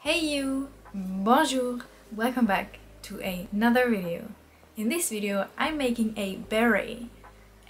Hey you! Bonjour! Welcome back to another video. In this video I'm making a beret.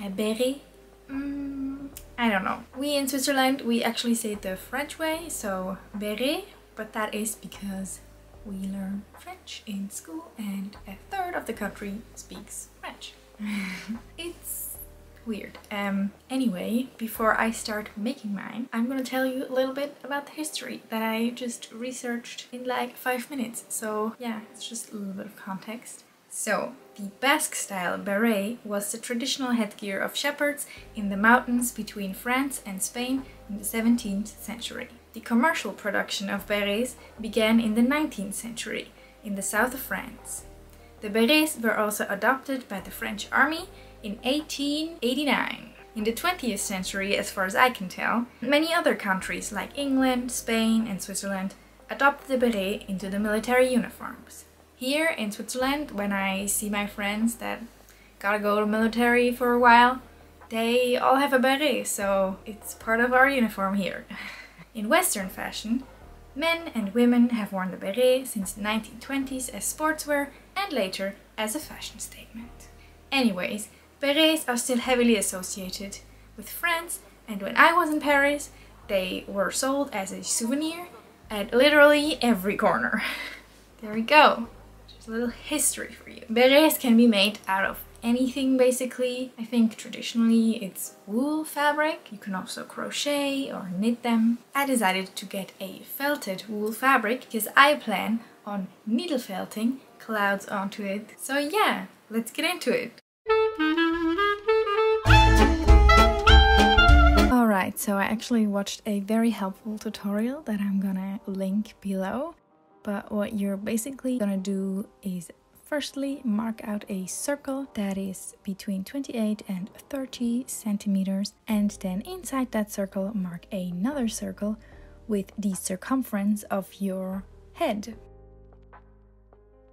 A beret? I don't know. We in Switzerland, we actually say it the French way, so beret, but that is because we learn French in school and a third of the country speaks French. It's weird. Anyway, before I start making mine, I'm gonna tell you a little bit about the history that I just researched in like 5 minutes. So yeah, it's just a little bit of context. So, the Basque style beret was the traditional headgear of shepherds in the mountains between France and Spain in the 17th century. The commercial production of berets began in the 19th century in the south of France. The berets were also adopted by the French army in 1889. In the 20th century, as far as I can tell, many other countries like England, Spain and Switzerland adopted the beret into the military uniforms. Here in Switzerland, when I see my friends that gotta go to military for a while, they all have a beret, so it's part of our uniform here. In Western fashion, men and women have worn the beret since the 1920s as sportswear and later as a fashion statement. Anyways, berets are still heavily associated with France, and when I was in Paris, they were sold as a souvenir at literally every corner. There we go. Just a little history for you. Berets can be made out of anything basically. I think traditionally it's wool fabric. You can also crochet or knit them. I decided to get a felted wool fabric because I plan on needle felting clouds onto it. So yeah, let's get into it. Alright, so I actually watched a very helpful tutorial that I'm gonna link below. But what you're basically gonna do is firstly mark out a circle that is between 28 and 30 centimeters, and then inside that circle mark another circle with the circumference of your head.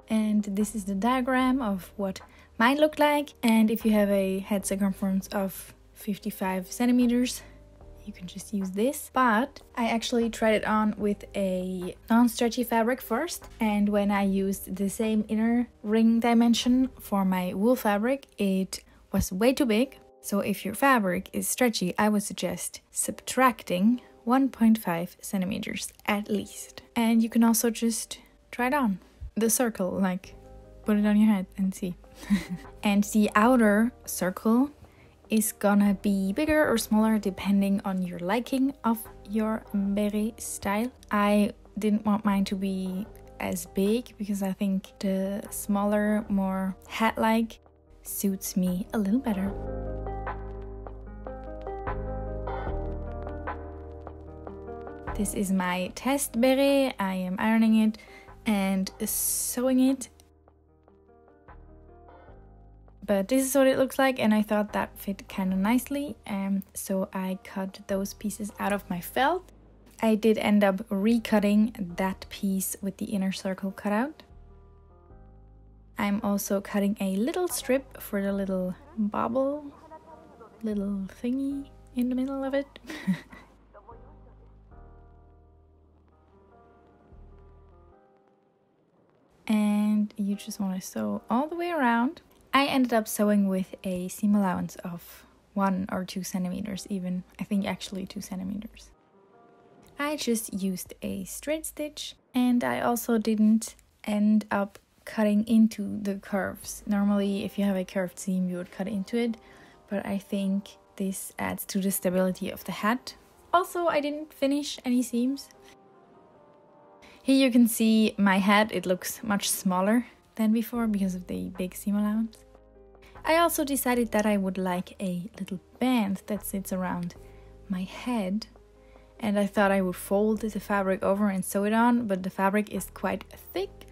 And this is the diagram of what mine looked like, and if you have a head circumference of 55 centimeters, you can just use this. But I actually tried it on with a non-stretchy fabric first, and when I used the same inner ring dimension for my wool fabric, it was way too big. So if your fabric is stretchy, I would suggest subtracting 1.5 centimeters at least. And you can also just try it on. The circle, like, put it on your head and see. And the outer circle is gonna be bigger or smaller depending on your liking of your beret style. I didn't want mine to be as big because I think the smaller, more hat-like suits me a little better. This is my test beret. I am ironing it and sewing it. But this is what it looks like, and I thought that fit kind of nicely, so I cut those pieces out of my felt. I did end up recutting that piece with the inner circle cut out. I'm also cutting a little strip for the little bobble, little thingy in the middle of it. And you just want to sew all the way around. I ended up sewing with a seam allowance of 1 or 2 centimeters even. I think actually 2 centimeters. I just used a straight stitch, and I also didn't end up cutting into the curves. Normally if you have a curved seam you would cut into it, but I think this adds to the stability of the hat. Also, I didn't finish any seams. Here you can see my hat. It looks much smaller than before because of the big seam allowance. I also decided that I would like a little band that sits around my head, and I thought I would fold the fabric over and sew it on, but the fabric is quite thick,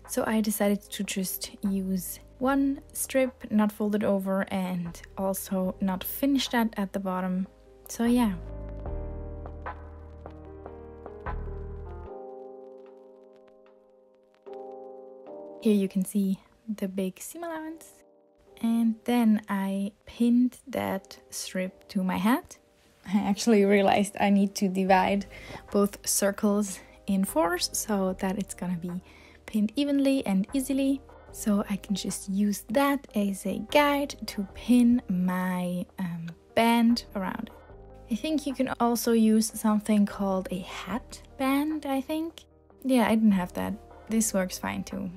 so I decided to just use one strip, not fold it over, and also not finish that at the bottom. So yeah. Here you can see the big seam allowance. And then I pinned that strip to my hat. I actually realized I need to divide both circles reinforce so that it's gonna be pinned evenly and easily. So I can just use that as a guide to pin my band around it. I think you can also use something called a hat band, I think. Yeah, I didn't have that. This works fine too.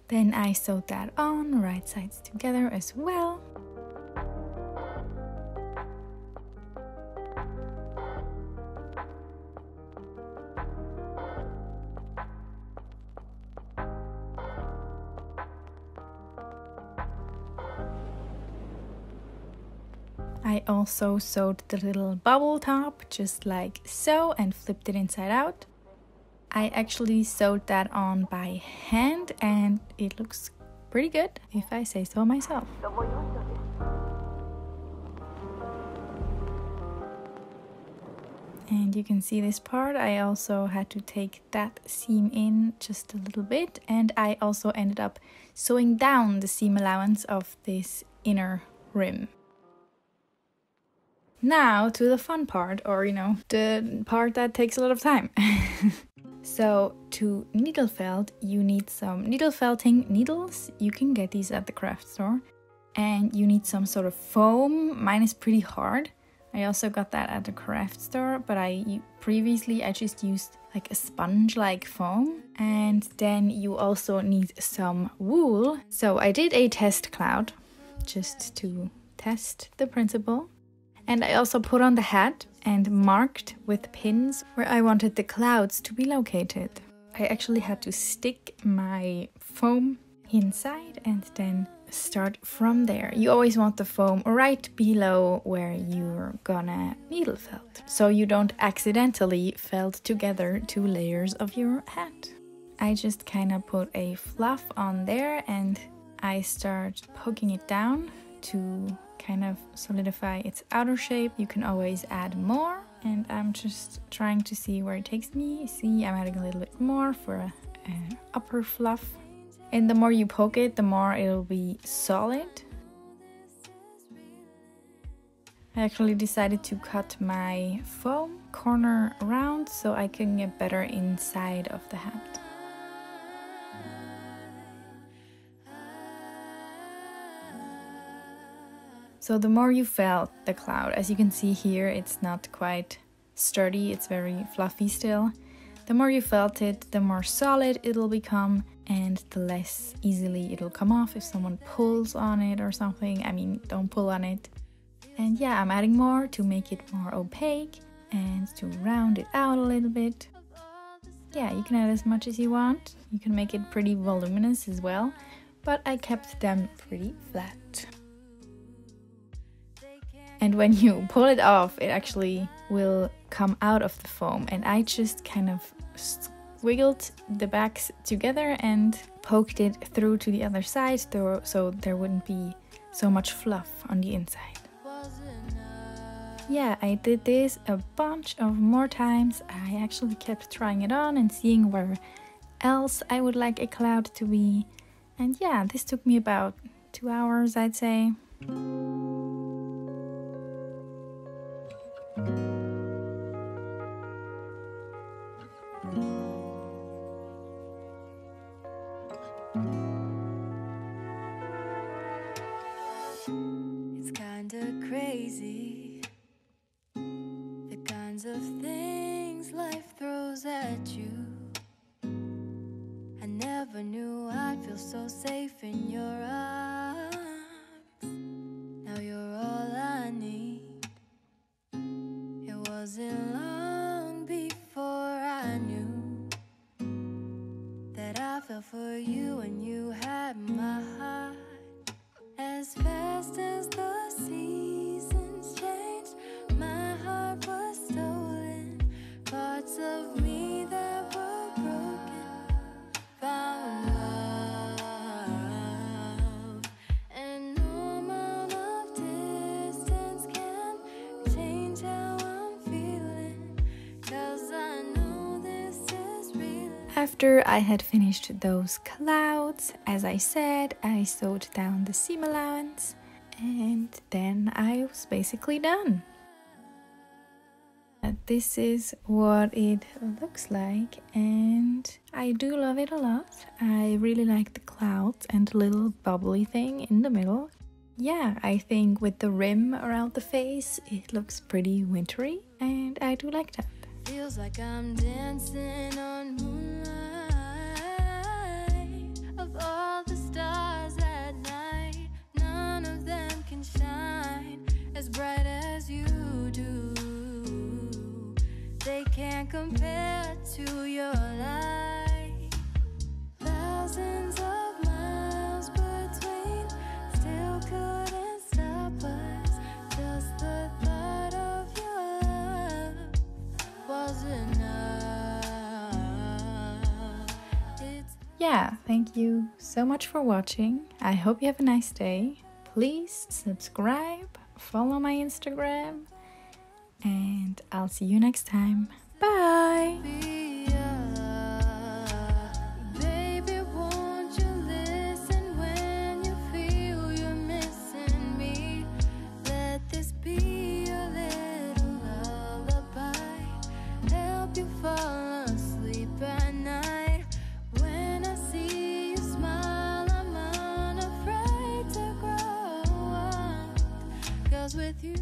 Then I sewed that on, right sides together as well. I also sewed the little bubble top just like so and flipped it inside out. I actually sewed that on by hand and it looks pretty good, if I say so myself. And you can see this part, I also had to take that seam in just a little bit, and I also ended up sewing down the seam allowance of this inner rim. Now to the fun part, or the part that takes a lot of time. So to needle felt, you need some needle felting needles. You can get these at the craft store. And you need some sort of foam. Mine is pretty hard. I also got that at the craft store, but previously I just used like a sponge-like foam. And then you also need some wool. So I did a test cloud just to test the principle. And I also put on the hat and marked with pins where I wanted the clouds to be located. I actually had to stick my foam inside and then start from there. You always want the foam right below where you're gonna needle felt, so you don't accidentally felt together 2 layers of your hat. I just kind of put a fluff on there and I start poking it down to kind of solidify its outer shape. You can always add more, and I'm just trying to see where it takes me. See, I'm adding a little bit more for an upper fluff, and the more you poke it, the more it'll be solid. I actually decided to cut my foam corner around so I can get better inside of the hat. So the more you felt the cloud, as you can see here, it's not quite sturdy, it's very fluffy still. The more you felt it, the more solid it'll become, and the less easily it'll come off if someone pulls on it or something. I mean, don't pull on it. And yeah, I'm adding more to make it more opaque and to round it out a little bit. Yeah, you can add as much as you want. You can make it pretty voluminous as well, but I kept them pretty flat. And when you pull it off, it actually will come out of the foam. And I just kind of wiggled the backs together and poked it through to the other side so there wouldn't be so much fluff on the inside. Yeah, I did this a bunch of more times. I actually kept trying it on and seeing where else I would like a cloud to be. And yeah, this took me about 2 hours, I'd say. It's kinda crazy, the kinds of things life throws at you. I never knew I'd feel so safe in your arms. Now you're all I need. It wasn't long before I knew that I fell for you and you had my heart. As fast as the seasons changed, my heart was stolen. Parts of me that were broken found love. And no amount of distance can change how I'm feeling, 'cause I know this is real. After I had finished those clouds, as I said, I sewed down the seam allowance and then I was basically done. This is what it looks like, and I do love it a lot. I really like the clouds and the little bubbly thing in the middle. Yeah, I think with the rim around the face, it looks pretty wintry, and I do like that. Feels like I'm dancing on moonlight. Of all the stars at night, none of them can shine as bright as you do. They can't compare to your light. Thousands of miles between, still couldn't stop us. Just the thought of your love was enough. Yeah, thank you so much for watching. I hope you have a nice day. Please subscribe, follow my Instagram, and I'll see you next time. Bye! Baby, won't you listen when you feel you're missing me? Let this be a little lullaby, help you fall asleep at night. When I see you smile, I'm unafraid to grow up, 'cause with you